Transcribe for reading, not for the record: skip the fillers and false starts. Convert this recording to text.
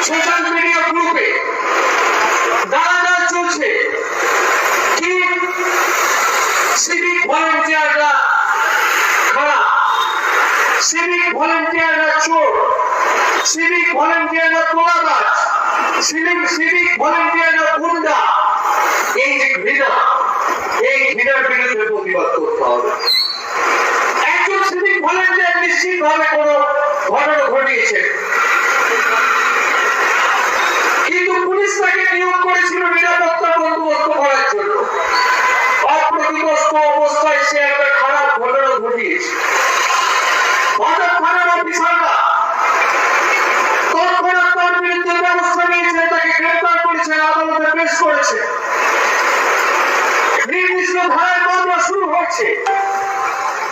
Social media গ্রুপে গালাগাল চলছে কি সিভিক ভলেন্টিয়াররা খারাপ, সিভিক ভলেন্টিয়াররা চোর, সিভিক ভলেন্টিয়াররা তোলাবাজ, সিভিক ভলেন্টিয়াররা গুন্ডা। এই যে ঘৃণা, এই ঘৃণার বিরুদ্ধে প্রতিবাদ করতে হবে। একজন সিভিক ভলেন্টিয়ার নিশ্চিতভাবে কোনো ঘটনা ঘটিয়েছে, কিন্তু পুলিশ তাকে নিয়োগ করেছিল নিরাপত্তা বন্দোবস্ত করার জন্য। অপ্রতিবস্ত অবস্থায় সে একটা খারাপ ঘটনা ঘটিয়েছে।